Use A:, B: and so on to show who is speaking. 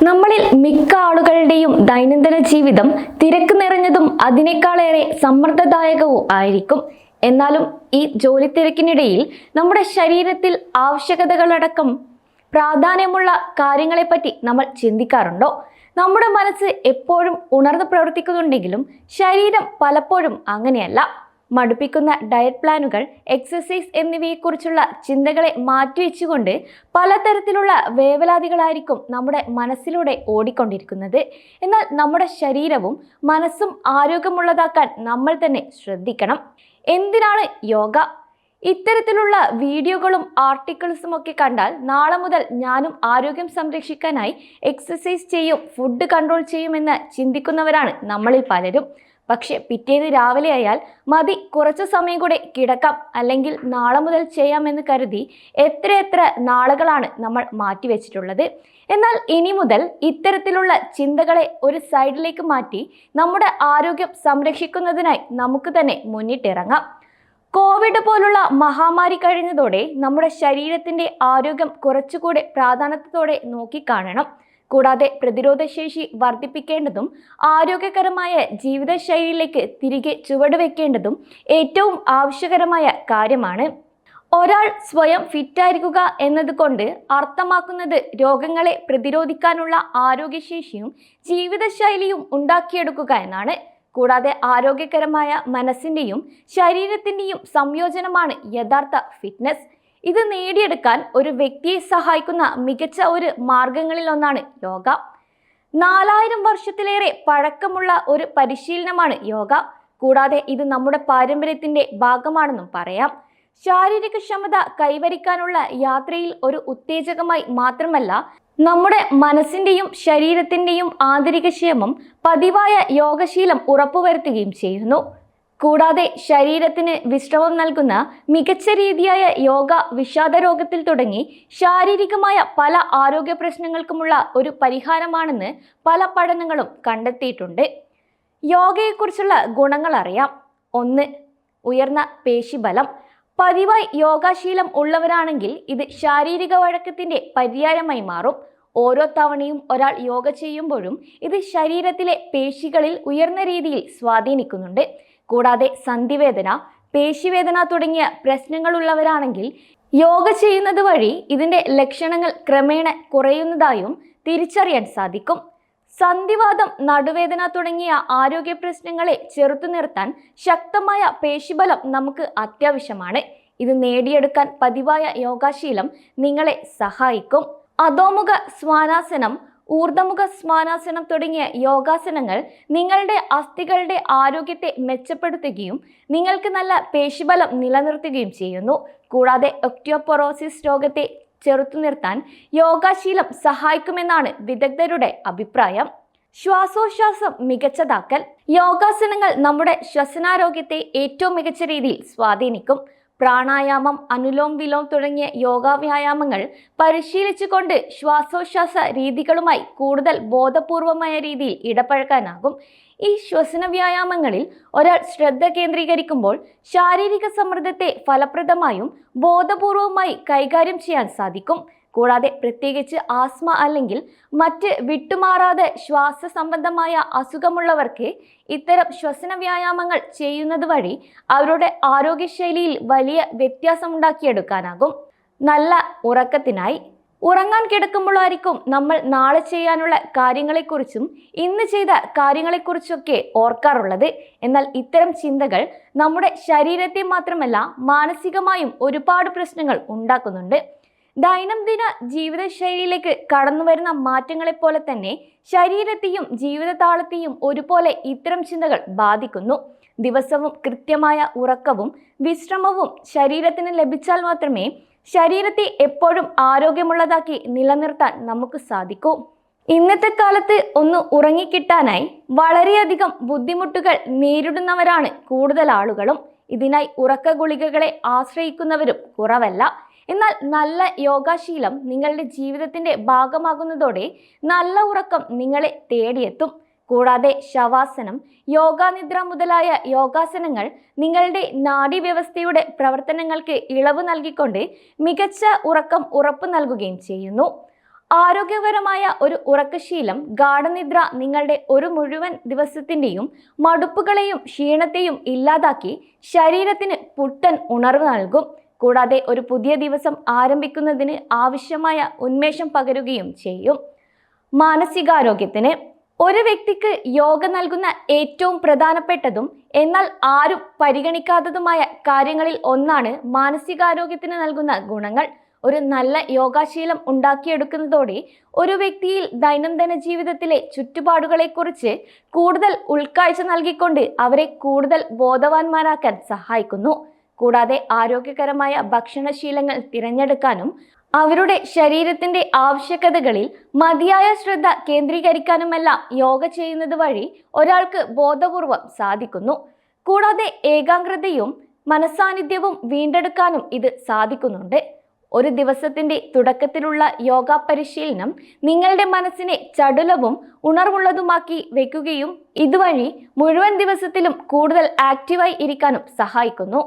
A: നമ്മളിൽ മിക്ക ആളുകളുടെയും ദൈനംദിന ജീവിതം തിരക്ക് നിറഞ്ഞതും അതിനേക്കാളേറെ സമ്മർദ്ദദായകവും ആയിരിക്കും. എന്നാലും ഈ ജോലി തിരക്കിനിടയിൽ നമ്മുടെ ശരീരത്തിൽ ആവശ്യകതകളടക്കം പ്രാധാന്യമുള്ള കാര്യങ്ങളെപ്പറ്റി നമ്മൾ ചിന്തിക്കാറുണ്ടോ? നമ്മുടെ മനസ്സ് എപ്പോഴും ഉണർന്ന് പ്രവർത്തിക്കുന്നുണ്ടെങ്കിലും ശരീരം പലപ്പോഴും അങ്ങനെയല്ല. മടുപ്പിക്കുന്ന ഡയറ്റ് പ്ലാനുകൾ, എക്സസൈസ് എന്നിവയെക്കുറിച്ചുള്ള ചിന്തകളെ മാറ്റിവെച്ചുകൊണ്ട് പലതരത്തിലുള്ള വേവലാതികളായിരിക്കും നമ്മുടെ മനസ്സിലൂടെ ഓടിക്കൊണ്ടിരിക്കുന്നത്. എന്നാൽ നമ്മുടെ ശരീരവും മനസ്സും ആരോഗ്യമുള്ളതാക്കാൻ നമ്മൾ തന്നെ ശ്രദ്ധിക്കണം. എന്തിനാണ് യോഗ? ഇത്തരത്തിലുള്ള വീഡിയോകളും ആർട്ടിക്കിൾസും ഒക്കെ കണ്ടാൽ നാളെ മുതൽ ഞാനും ആരോഗ്യം സംരക്ഷിക്കാനായി എക്സസൈസ് ചെയ്യും, ഫുഡ് കൺട്രോൾ ചെയ്യുമെന്ന് ചിന്തിക്കുന്നവരാണ് നമ്മളിൽ പലരും. പക്ഷെ പിറ്റേന്ന് രാവിലെ ആയാൽ മതി, കുറച്ചു സമയം കൂടെ കിടക്കാം, അല്ലെങ്കിൽ നാളെ മുതൽ ചെയ്യാമെന്ന് കരുതി എത്രയെത്ര നാളുകളാണ് നമ്മൾ മാറ്റിവെച്ചിട്ടുള്ളത്. എന്നാൽ ഇനി മുതൽ ഇത്തരത്തിലുള്ള ചിന്തകളെ ഒരു സൈഡിലേക്ക് മാറ്റി നമ്മുടെ ആരോഗ്യം സംരക്ഷിക്കുന്നതിനായി നമുക്ക് തന്നെ മുന്നിട്ടിറങ്ങാം. കോവിഡ് പോലുള്ള മഹാമാരി കഴിഞ്ഞതോടെ നമ്മുടെ ശരീരത്തിന്റെ ആരോഗ്യം കുറച്ചുകൂടെ പ്രാധാന്യത്തോടെ നോക്കിക്കാണണം. കൂടാതെ പ്രതിരോധശേഷി വർദ്ധിപ്പിക്കേണ്ടതും ആരോഗ്യകരമായ ജീവിതശൈലിയിലേക്ക് തിരികെ ചുവടുവെക്കേണ്ടതും ഏറ്റവും ആവശ്യകരമായ കാര്യമാണ്. ഒരാൾ സ്വയം ഫിറ്റായിരിക്കുക എന്നതുകൊണ്ട് അർത്ഥമാക്കുന്നത് രോഗങ്ങളെ പ്രതിരോധിക്കാനുള്ള ആരോഗ്യശേഷിയും ജീവിതശൈലിയും ഉണ്ടാക്കിയെടുക്കുക എന്നാണ്. കൂടാതെ ആരോഗ്യകരമായ മനസ്സിന്റെയും ശരീരത്തിന്റെയും സംയോജനമാണ് യഥാർത്ഥ ഫിറ്റ്നസ്. ഇത് നേടിയെടുക്കാൻ ഒരു വ്യക്തിയെ സഹായിക്കുന്ന മികച്ച ഒരു മാർഗങ്ങളിൽ ഒന്നാണ് യോഗ. 4000 വർഷത്തിലേറെ പഴക്കമുള്ള ഒരു പരിശീലനമാണ് യോഗ. കൂടാതെ ഇത് നമ്മുടെ പാരമ്പര്യത്തിന്റെ ഭാഗമാണെന്നും പറയാം. ശാരീരിക ക്ഷമത കൈവരിക്കാനുള്ള യാത്രയിൽ ഒരു ഉത്തേജകമായി മാത്രമല്ല, നമ്മുടെ മനസ്സിന്റെയും ശരീരത്തിന്റെയും ആന്തരിക ക്ഷേമം പതിവായ യോഗശീലം ഉറപ്പുവരുത്തുകയും ചെയ്യുന്നു. കൂടാതെ ശരീരത്തിന് വിശ്രമം നൽകുന്ന മികച്ച രീതിയായ യോഗ വിഷാദരോഗത്തിൽ തുടങ്ങി ശാരീരികമായ പല ആരോഗ്യ പ്രശ്നങ്ങൾക്കുമുള്ള ഒരു പരിഹാരമാണെന്ന് പല പഠനങ്ങളും കണ്ടെത്തിയിട്ടുണ്ട്. യോഗയെക്കുറിച്ചുള്ള ഗുണങ്ങൾ അറിയാം. 1. ഉയർന്ന പേശിബലം. പതിവായി യോഗാശീലം ഉള്ളവരാണെങ്കിൽ ഇത് ശാരീരിക വഴക്കത്തിന്റെ പര്യായമായി മാറും. ഓരോ തവണയും ഒരാൾ യോഗ ചെയ്യുമ്പോഴും ഇത് ശരീരത്തിലെ പേശികളിൽ ഉയർന്ന രീതിയിൽ സ്വാധീനിക്കുന്നുണ്ട്. കൂടാതെ സന്ധിവേദന, പേശിവേദന തുടങ്ങിയ പ്രശ്നങ്ങളുള്ളവരാണെങ്കിൽ യോഗ ചെയ്യുന്നത് വഴി ഇതിന്റെ ലക്ഷണങ്ങൾ ക്രമേണ കുറയുന്നതായും തിരിച്ചറിയാൻ സാധിക്കും. സന്ധിവാതം, നടുവേദന തുടങ്ങിയ ആരോഗ്യ പ്രശ്നങ്ങളെ ചെറുത്തു നിർത്താൻ ശക്തമായ പേശിബലം നമുക്ക് അത്യാവശ്യമാണ്. ഇത് നേടിയെടുക്കാൻ പതിവായ യോഗാശീലം നിങ്ങളെ സഹായിക്കും. അധോമുഖ സ്വാനാസനം, ഊർദ്ധമുഖ സ്വാനാസനം തുടങ്ങിയ യോഗാസനങ്ങൾ നിങ്ങളുടെ അസ്ഥികളുടെ ആരോഗ്യത്തെ മെച്ചപ്പെടുത്തുകയും നിങ്ങൾക്ക് നല്ല പേശിബലം നിലനിർത്തുകയും ചെയ്യുന്നു. കൂടാതെ ഒസ്റ്റിയോപൊറോസിസ് രോഗത്തെ ചെറുത്തു നിർത്താൻ യോഗാശീലം സഹായിക്കുമെന്നാണ് വിദഗ്ധരുടെ അഭിപ്രായം. ശ്വാസോച്ഛ്വാസം മികച്ചതാക്കൽ. യോഗാസനങ്ങൾ നമ്മുടെ ശ്വസനാരോഗ്യത്തെ ഏറ്റവും മികച്ച രീതിയിൽ സ്വാധീനിക്കും. പ്രാണായാമം, അനുലോം വിലോം തുടങ്ങിയ യോഗാ വ്യായാമങ്ങൾ പരിശീലിച്ചുകൊണ്ട് ശ്വാസോച്ഛ്വാസ രീതികളുമായി കൂടുതൽ ബോധപൂർവമായ രീതിയിൽ ഇടപഴകാനാകും. ഈ ശ്വസന വ്യായാമങ്ങളിൽ ഒരാൾ ശ്രദ്ധ കേന്ദ്രീകരിക്കുമ്പോൾ ശാരീരിക സമ്മർദ്ദത്തെ ഫലപ്രദമായും ബോധപൂർവമായി കൈകാര്യം ചെയ്യാൻ സാധിക്കും. കൂടാതെ പ്രത്യേകിച്ച് ആസ്മ അല്ലെങ്കിൽ മറ്റ് വിട്ടുമാറാതെ ശ്വാസ സംബന്ധമായ അസുഖമുള്ളവർക്ക് ഇത്തരം ശ്വസന വ്യായാമങ്ങൾ ചെയ്യുന്നത് വഴി അവരുടെ ആരോഗ്യശൈലിയിൽ വലിയ വ്യത്യാസമുണ്ടാക്കിയെടുക്കാനാകും. നല്ല ഉറക്കത്തിനായി. ഉറങ്ങാൻ കിടക്കുമ്പോഴായിരിക്കും നമ്മൾ നാളെ ചെയ്യാനുള്ള കാര്യങ്ങളെക്കുറിച്ചും ഇന്ന് ചെയ്ത കാര്യങ്ങളെക്കുറിച്ചൊക്കെ ഓർക്കാറുള്ളത്. എന്നാൽ ഇത്തരം ചിന്തകൾ നമ്മുടെ ശരീരത്തെ മാത്രമല്ല മാനസികമായും ഒരുപാട് പ്രശ്നങ്ങൾ ഉണ്ടാക്കുന്നുണ്ട്. ദൈനംദിന ജീവിതശൈലിയിലേക്ക് കടന്നുവരുന്ന മാറ്റങ്ങളെപ്പോലെ തന്നെ ശരീരത്തെയും ജീവിതതാളത്തെയും ഒരുപോലെ ഇത്തരം ചിന്തകൾ ബാധിക്കുന്നു. ദിവസവും കൃത്യമായ ഉറക്കവും വിശ്രമവും ശരീരത്തിന് ലഭിച്ചാൽ മാത്രമേ ശരീരത്തെ എപ്പോഴും ആരോഗ്യമുള്ളതാക്കി നിലനിർത്താൻ നമുക്ക് സാധിക്കൂ. ഇന്നത്തെ കാലത്ത് ഒന്ന് ഉറങ്ങിക്കിട്ടാനായി വളരെയധികം ബുദ്ധിമുട്ടുകൾ നേരിടുന്നവരാണ് കൂടുതൽ ആളുകളും. ഇതിനായി ഉറക്ക ഗുളികകളെ ആശ്രയിക്കുന്നവരും കുറവല്ല. എന്നാൽ നല്ല യോഗാശീലം നിങ്ങളുടെ ജീവിതത്തിന്റെ ഭാഗമാകുന്നതോടെ നല്ല ഉറക്കം നിങ്ങളെ തേടിയെത്തും. കൂടാതെ ശവാസനം, യോഗാനിദ്ര മുതലായ യോഗാസനങ്ങൾ നിങ്ങളുടെ നാഡീവ്യവസ്ഥയുടെ പ്രവർത്തനങ്ങൾക്ക് ഇളവ് നൽകിക്കൊണ്ട് മികച്ച ഉറക്കം ഉറപ്പു നൽകുകയും ചെയ്യുന്നു. ആരോഗ്യകരമായ ഒരു ഉറക്കശീലം ഗാഢനിദ്ര നിങ്ങളുടെ ഒരു മുഴുവൻ ദിവസത്തിന്റെയും മടുപ്പുകളെയും ക്ഷീണത്തെയും ഇല്ലാതാക്കി ശരീരത്തിന് പുത്തൻ ഉണർവ് നൽകും. കൂടാതെ ഒരു പുതിയ ദിവസം ആരംഭിക്കുന്നതിന് ആവശ്യമായ ഉന്മേഷം പകരുകയും ചെയ്യും. മാനസികാരോഗ്യത്തിന് ഒരു വ്യക്തിക്ക് യോഗ നൽകുന്ന ഏറ്റവും പ്രധാനപ്പെട്ടതും എന്നാൽ ആരും പരിഗണിക്കാത്തതുമായ കാര്യങ്ങളിൽ ഒന്നാണ് മാനസികാരോഗ്യത്തിന് നൽകുന്ന ഗുണങ്ങൾ. ഒരു നല്ല യോഗാശീലം ഉണ്ടാക്കിയെടുക്കുന്നതോടെ ഒരു വ്യക്തിയിൽ ദൈനംദിന ജീവിതത്തിലെ ചുറ്റുപാടുകളെക്കുറിച്ച് കൂടുതൽ ഉൾക്കാഴ്ച നൽകിക്കൊണ്ട് അവരെ കൂടുതൽ ബോധവാന്മാരാക്കാൻ സഹായിക്കുന്നു. കൂടാതെ ആരോഗ്യകരമായ ഭക്ഷണശീലങ്ങൾ തിരഞ്ഞെടുക്കാനും അവരുടെ ശരീരത്തിന്റെ ആവശ്യകതകളിൽ മതിയായ ശ്രദ്ധ കേന്ദ്രീകരിക്കാനുമെല്ലാം യോഗ ചെയ്യുന്നത് വഴി ഒരാൾക്ക് ബോധപൂർവം സാധിക്കുന്നു. കൂടാതെ ഏകാഗ്രതയും മനസ്സാന്നിധ്യവും വീണ്ടെടുക്കാനും ഇത് സാധിക്കുന്നുണ്ട്. ഒരു ദിവസത്തിന്റെ തുടക്കത്തിലുള്ള യോഗ പരിശീലനം നിങ്ങളുടെ മനസ്സിനെ ചടുലവും ഉണർവുള്ളതുമാക്കി വെക്കുകയും ഇതുവഴി മുഴുവൻ ദിവസത്തിലും കൂടുതൽ ആക്റ്റീവായി ഇരിക്കാനും സഹായിക്കുന്നു.